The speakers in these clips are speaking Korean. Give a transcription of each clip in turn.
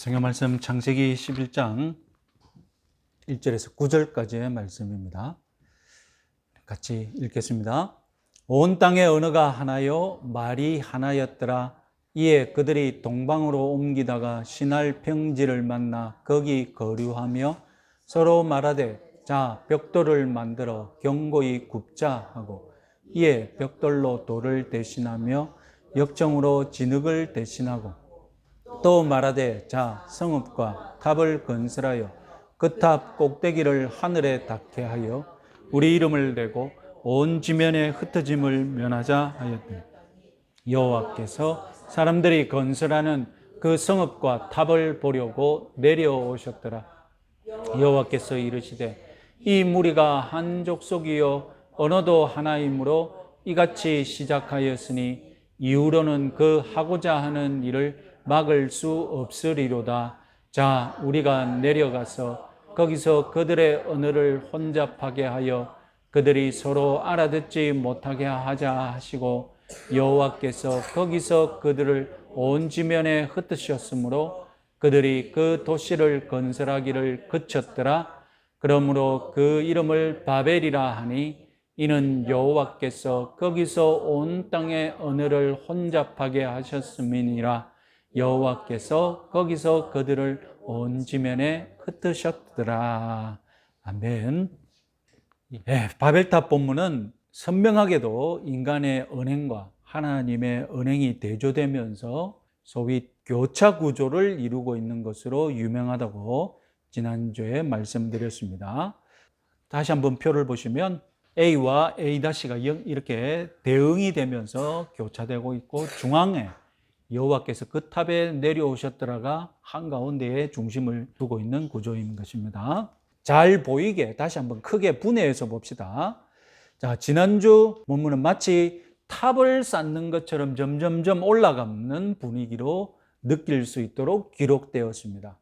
성경 말씀 창세기 11장 1절에서 9절까지의 말씀입니다. 같이 읽겠습니다. 온 땅의 언어가 하나요 말이 하나였더라. 이에 그들이 동방으로 옮기다가 시날 평지를 만나 거기 거류하며 서로 말하되 자 벽돌을 만들어 견고히 굽자 하고 이에 벽돌로 돌을 대신하며 역정으로 진흙을 대신하고 또 말하되 자 성읍과 탑을 건설하여 그 탑 꼭대기를 하늘에 닿게 하여 우리 이름을 내고 온 지면에 흩어짐을 면하자 하였더니 여호와께서 사람들이 건설하는 그 성읍과 탑을 보려고 내려오셨더라. 여호와께서 이르시되 이 무리가 한 족속이요 언어도 하나이므로 이같이 시작하였으니 이후로는 그 하고자 하는 일을 막을 수 없으리로다. 자 우리가 내려가서 거기서 그들의 언어를 혼잡하게 하여 그들이 서로 알아듣지 못하게 하자 하시고 여호와께서 거기서 그들을 온 지면에 흩으셨으므로 그들이 그 도시를 건설하기를 그쳤더라. 그러므로 그 이름을 바벨이라 하니 이는 여호와께서 거기서 온 땅의 언어를 혼잡하게 하셨음이니라. 여호와께서 거기서 그들을 온 지면에 흩으셨더라. 아멘. 바벨탑 본문은 선명하게도 인간의 언행과 하나님의 언행이 대조되면서 소위 교차 구조를 이루고 있는 것으로 유명하다고 지난주에 말씀드렸습니다. 다시 한번 표를 보시면 A와 A-가 이렇게 대응이 되면서 교차되고 있고 중앙에 여호와께서 그 탑에 내려오셨더라가 한가운데에 중심을 두고 있는 구조인 것입니다. 잘 보이게 다시 한번 크게 분해해서 봅시다. 자, 지난주 본문은 마치 탑을 쌓는 것처럼 점점점 올라가는 분위기로 느낄 수 있도록 기록되었습니다.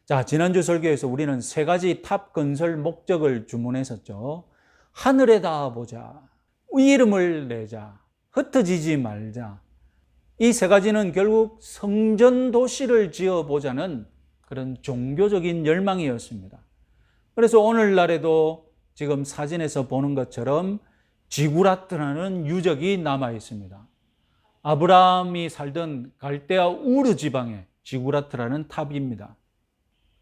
자, 지난주 설교에서 우리는 세 가지 탑 건설 목적을 주문했었죠. 하늘에다 보자, 이름을 내자, 흩어지지 말자. 이 세 가지는 결국 성전 도시를 지어보자는 그런 종교적인 열망이었습니다. 그래서 오늘날에도 지금 사진에서 보는 것처럼 지구라트라는 유적이 남아 있습니다. 아브라함이 살던 갈대아 우르 지방에 지구라트라는 탑입니다.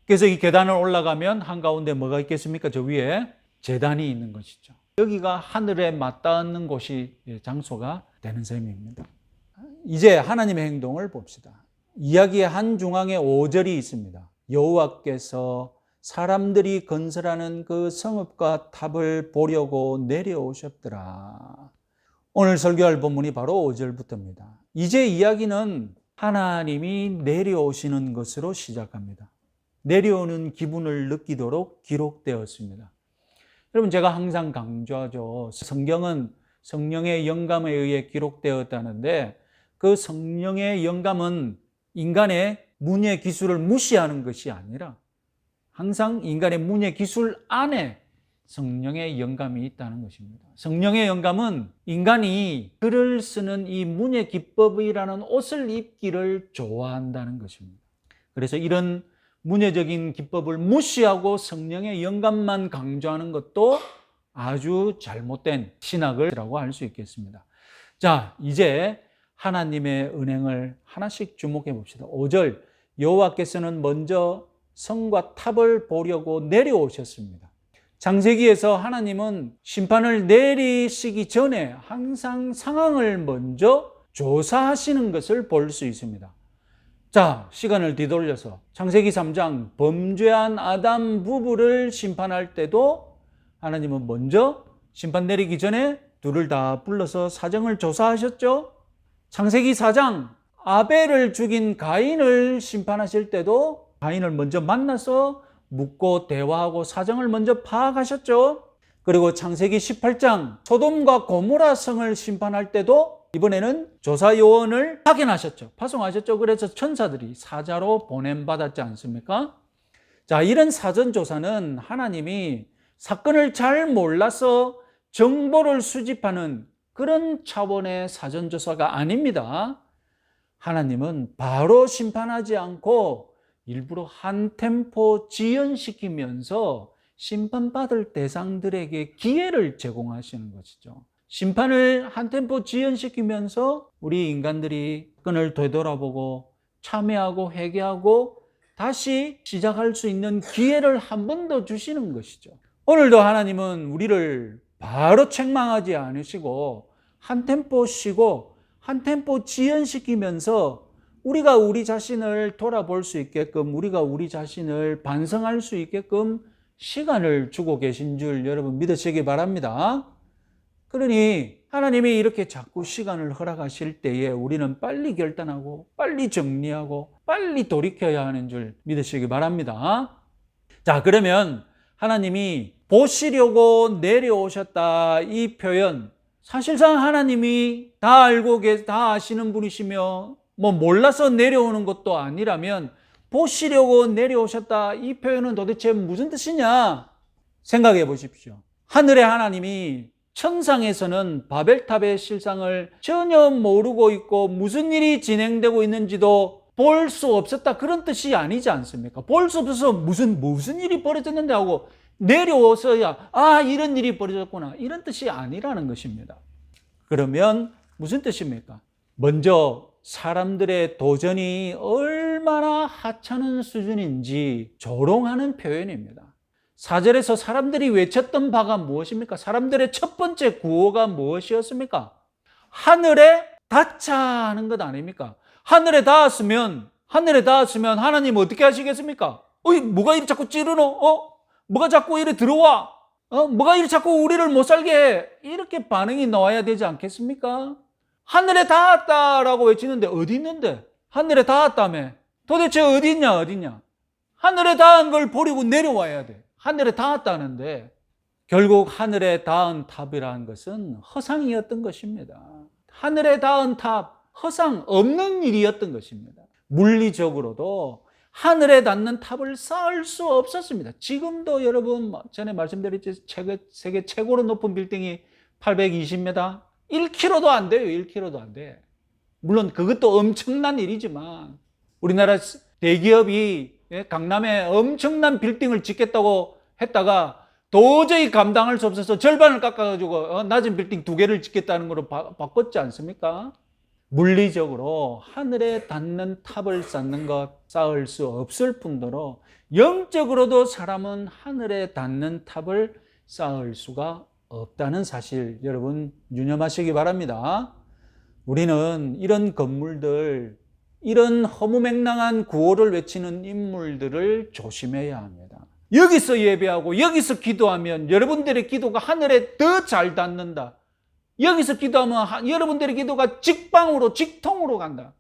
그래서 이 계단을 올라가면 한가운데 뭐가 있겠습니까? 저 위에 제단이 있는 것이죠. 여기가 하늘에 맞닿는 곳이 장소가 되는 셈입니다. 이제 하나님의 행동을 봅시다. 이야기의 한중앙에 5절이 있습니다. 여호와께서 사람들이 건설하는 그 성읍과 탑을 보려고 내려오셨더라. 오늘 설교할 본문이 바로 5절부터입니다. 이제 이야기는 하나님이 내려오시는 것으로 시작합니다. 내려오는 기분을 느끼도록 기록되었습니다. 여러분, 제가 항상 강조하죠. 성경은 성령의 영감에 의해 기록되었다는데 그 성령의 영감은 인간의 문예 기술을 무시하는 것이 아니라 항상 인간의 문예 기술 안에 성령의 영감이 있다는 것입니다. 성령의 영감은 인간이 글을 쓰는 이 문예 기법이라는 옷을 입기를 좋아한다는 것입니다. 그래서 이런 문예적인 기법을 무시하고 성령의 영감만 강조하는 것도 아주 잘못된 신학이라고 할 수 있겠습니다. 자, 이제 하나님의 은행을 하나씩 주목해 봅시다. 5절, 여호와께서는 먼저 성과 탑을 보려고 내려오셨습니다. 창세기에서 하나님은 심판을 내리시기 전에 항상 상황을 먼저 조사하시는 것을 볼 수 있습니다. 자, 시간을 뒤돌려서 창세기 3장 범죄한 아담 부부를 심판할 때도 하나님은 먼저 심판 내리기 전에 둘을 다 불러서 사정을 조사하셨죠. 창세기 4장 아벨을 죽인 가인을 심판하실 때도 가인을 먼저 만나서 묻고 대화하고 사정을 먼저 파악하셨죠. 그리고 창세기 18장 소돔과 고모라 성을 심판할 때도 이번에는 조사 요원을 파견하셨죠. 파송하셨죠. 그래서 천사들이 사자로 보냄받았지 않습니까? 자, 이런 사전 조사는 하나님이 사건을 잘 몰라서 정보를 수집하는 그런 차원의 사전 조사가 아닙니다. 하나님은 바로 심판하지 않고 일부러 한 템포 지연시키면서 심판받을 대상들에게 기회를 제공하시는 것이죠. 심판을 한 템포 지연시키면서 우리 인간들이 끈을 되돌아보고 참회하고 회개하고 다시 시작할 수 있는 기회를 한 번 더 주시는 것이죠. 오늘도 하나님은 우리를 바로 책망하지 않으시고 한 템포 쉬고 한 템포 지연시키면서 우리가 우리 자신을 돌아볼 수 있게끔, 우리가 우리 자신을 반성할 수 있게끔 시간을 주고 계신 줄 여러분 믿으시기 바랍니다. 그러니 하나님이 이렇게 자꾸 시간을 허락하실 때에 우리는 빨리 결단하고 빨리 정리하고 빨리 돌이켜야 하는 줄 믿으시기 바랍니다. 자, 그러면 하나님이 보시려고 내려오셨다 이 표현, 사실상 하나님이 다 알고 다 아시는 분이시며 몰라서 내려오는 것도 아니라면 보시려고 내려오셨다 이 표현은 도대체 무슨 뜻이냐 생각해 보십시오. 하늘의 하나님이 천상에서는 바벨탑의 실상을 전혀 모르고 있고 무슨 일이 진행되고 있는지도 볼 수 없었다 그런 뜻이 아니지 않습니까? 볼 수 없어서 무슨 일이 벌어졌는데 하고 내려오서야 이런 일이 벌어졌구나 이런 뜻이 아니라는 것입니다. 그러면 무슨 뜻입니까? 먼저 사람들의 도전이 얼마나 하찮은 수준인지 조롱하는 표현입니다. 4절에서 사람들이 외쳤던 바가 무엇입니까? 사람들의 첫 번째 구호가 무엇이었습니까? 하늘에 닿자 하는 것 아닙니까? 하늘에 닿았으면 하나님 어떻게 하시겠습니까? 뭐가 이리 자꾸 찌르노? 뭐가 자꾸 이리 들어와? 뭐가 이리 자꾸 우리를 못 살게 해? 이렇게 반응이 나와야 되지 않겠습니까? 하늘에 닿았다라고 외치는데 어디 있는데? 하늘에 닿았다며. 도대체 어디 있냐? 하늘에 닿은 걸 버리고 내려와야 돼. 하늘에 닿았다는데 결국 하늘에 닿은 탑이라는 것은 허상이었던 것입니다. 하늘에 닿은 탑, 허상 없는 일이었던 것입니다. 물리적으로도 하늘에 닿는 탑을 쌓을 수 없었습니다. 지금도 여러분 전에 말씀드렸지 세계 최고로 높은 빌딩이 820m, 1km도 안 돼요. 1km도 안 돼. 물론 그것도 엄청난 일이지만 우리나라 대기업이 강남에 엄청난 빌딩을 짓겠다고 했다가 도저히 감당할 수 없어서 절반을 깎아가지고 낮은 빌딩 2개를 짓겠다는 걸로 바꿨지 않습니까? 물리적으로 하늘에 닿는 탑을 쌓을 수 없을 뿐더러 영적으로도 사람은 하늘에 닿는 탑을 쌓을 수가 없다는 사실 여러분 유념하시기 바랍니다. 우리는 이런 건물들, 이런 허무맹랑한 구호를 외치는 인물들을 조심해야 합니다. 여기서 예배하고 여기서 기도하면 여러분들의 기도가 하늘에 더 잘 닿는다. 여기서 기도하면 여러분들의 기도가 직통으로 간다.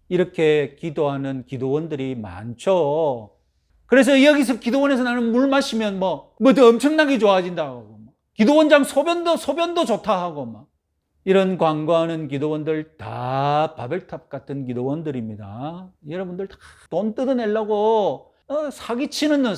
이렇게 기도하는 기도원들이 많죠. 그래서 여기서 기도원에서 나는 물 마시면 더 엄청나게 좋아진다 하고 기도원장 소변도 좋다 하고 이런 광고하는 기도원들 다 바벨탑 같은 기도원들입니다. 여러분들 다 돈 뜯어내려고 사기치는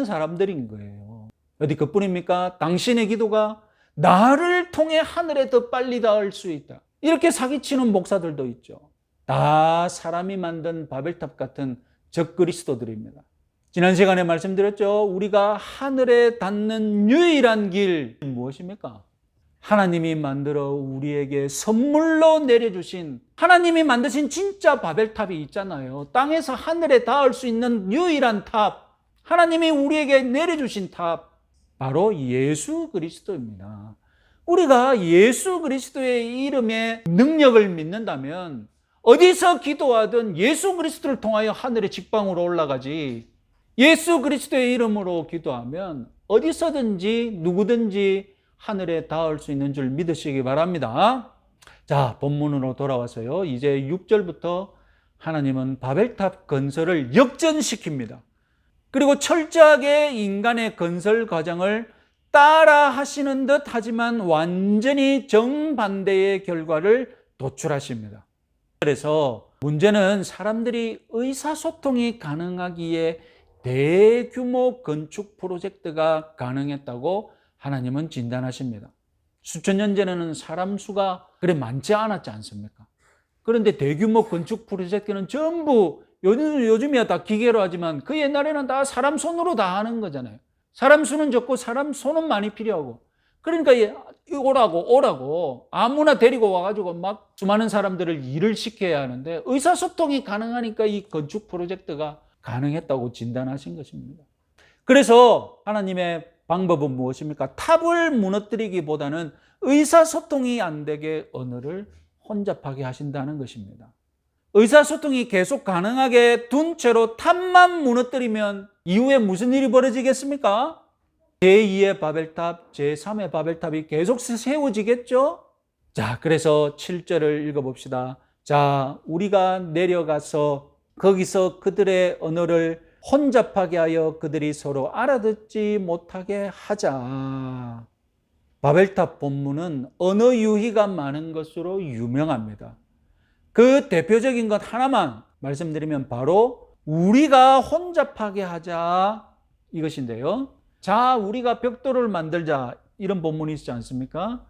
사람들인 거예요. 어디 그뿐입니까? 당신의 기도가 나를 통해 하늘에 더 빨리 닿을 수 있다. 이렇게 사기치는 목사들도 있죠. 다 사람이 만든 바벨탑 같은 적그리스도들입니다. 지난 시간에 말씀드렸죠. 우리가 하늘에 닿는 유일한 길 무엇입니까? 하나님이 만들어 우리에게 선물로 내려주신 하나님이 만드신 진짜 바벨탑이 있잖아요. 땅에서 하늘에 닿을 수 있는 유일한 탑, 하나님이 우리에게 내려주신 탑, 바로 예수 그리스도입니다. 우리가 예수 그리스도의 이름의 능력을 믿는다면 어디서 기도하든 예수 그리스도를 통하여 하늘의 직방으로 올라가지, 예수 그리스도의 이름으로 기도하면 어디서든지 누구든지 하늘에 닿을 수 있는 줄 믿으시기 바랍니다. 자, 본문으로 돌아와서요. 이제 6절부터 하나님은 바벨탑 건설을 역전시킵니다. 그리고 철저하게 인간의 건설 과정을 따라 하시는 듯 하지만 완전히 정반대의 결과를 도출하십니다. 그래서 문제는 사람들이 의사소통이 가능하기에 대규모 건축 프로젝트가 가능했다고 하나님은 진단하십니다. 수천 년 전에는 사람 수가 그래 많지 않았지 않습니까? 그런데 대규모 건축 프로젝트는 전부 요즘이야 다 기계로 하지만 그 옛날에는 다 사람 손으로 다 하는 거잖아요. 사람 수는 적고 사람 손은 많이 필요하고. 그러니까 오라고 아무나 데리고 와가지고 막 수많은 사람들을 일을 시켜야 하는데 의사소통이 가능하니까 이 건축 프로젝트가 가능했다고 진단하신 것입니다. 그래서 하나님의 방법은 무엇입니까? 탑을 무너뜨리기보다는 의사소통이 안 되게 언어를 혼잡하게 하신다는 것입니다. 의사소통이 계속 가능하게 둔 채로 탑만 무너뜨리면 이후에 무슨 일이 벌어지겠습니까? 제2의 바벨탑, 제3의 바벨탑이 계속 세워지겠죠? 자, 그래서 7절을 읽어봅시다. 자, 우리가 내려가서 거기서 그들의 언어를 혼잡하게 하여 그들이 서로 알아듣지 못하게 하자. 바벨탑 본문은 언어 유희가 많은 것으로 유명합니다. 그 대표적인 것 하나만 말씀드리면 바로 우리가 혼잡하게 하자 이것인데요. 자, 우리가 벽돌을 만들자 이런 본문이 있지 않습니까?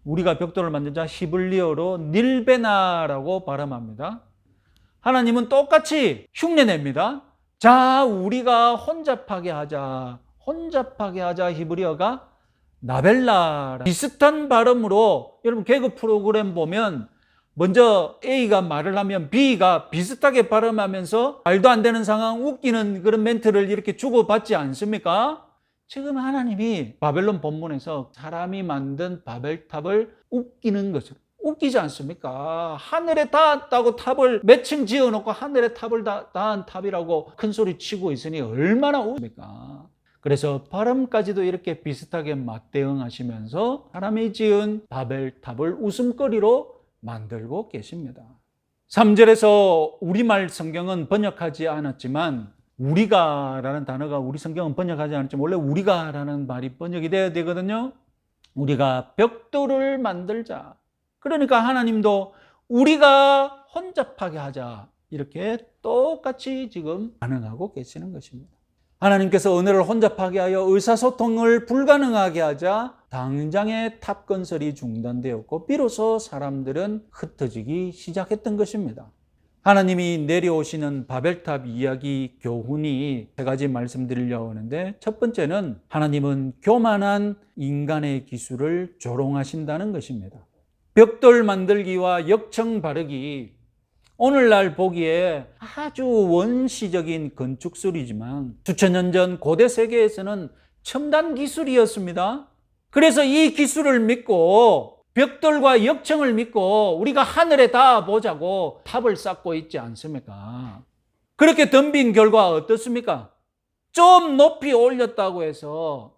우리가 벽돌을 만들자 히브리어로 닐베나라고 발음합니다. 하나님은 똑같이 흉내냅니다. 자, 우리가 혼잡하게 하자. 혼잡하게 하자 히브리어가 나벨라. 비슷한 발음으로 여러분 개그 프로그램 보면 먼저 A가 말을 하면 B가 비슷하게 발음하면서 말도 안 되는 상황, 웃기는 그런 멘트를 이렇게 주고받지 않습니까? 지금 하나님이 바벨론 본문에서 사람이 만든 바벨탑을 웃기는 것을 웃기지 않습니까? 하늘에 닿았다고 탑을 몇 층 지어놓고 하늘에 탑을 닿은 탑이라고 큰 소리 치고 있으니 얼마나 웃습니까? 그래서 발음까지도 이렇게 비슷하게 맞대응하시면서 사람이 지은 바벨탑을 웃음거리로 만들고 계십니다. 3절에서 우리말 성경은 번역하지 않았지만 우리가라는 단어가 우리 성경은 번역하지 않았지만 원래 우리가라는 말이 번역이 돼야 되거든요. 우리가 벽돌을 만들자. 그러니까 하나님도 우리가 혼잡하게 하자. 이렇게 똑같이 지금 반응하고 계시는 것입니다. 하나님께서 언어를 혼잡하게 하여 의사소통을 불가능하게 하자 당장의 탑 건설이 중단되었고 비로소 사람들은 흩어지기 시작했던 것입니다. 하나님이 내려오시는 바벨탑 이야기 교훈이 세 가지 말씀드리려고 하는데 첫 번째는 하나님은 교만한 인간의 기술을 조롱하신다는 것입니다. 벽돌 만들기와 역청 바르기 오늘날 보기에 아주 원시적인 건축술이지만 수천 년 전 고대 세계에서는 첨단 기술이었습니다. 그래서 이 기술을 믿고 벽돌과 역청을 믿고 우리가 하늘에 닿아보자고 탑을 쌓고 있지 않습니까? 그렇게 덤빈 결과 어떻습니까? 좀 높이 올렸다고 해서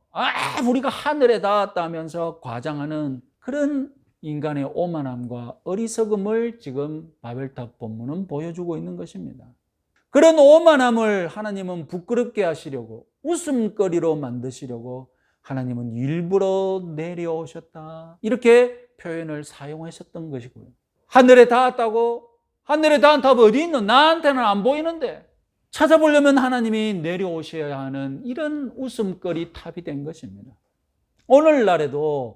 우리가 하늘에 닿았다면서 과장하는 그런 인간의 오만함과 어리석음을 지금 바벨탑 본문은 보여주고 있는 것입니다. 그런 오만함을 하나님은 부끄럽게 하시려고 웃음거리로 만드시려고 하나님은 일부러 내려오셨다. 이렇게 표현을 사용하셨던 것이고요. 하늘에 닿았다고? 하늘에 닿은 탑 어디 있노? 나한테는 안 보이는데. 찾아보려면 하나님이 내려오셔야 하는 이런 웃음거리 탑이 된 것입니다. 오늘날에도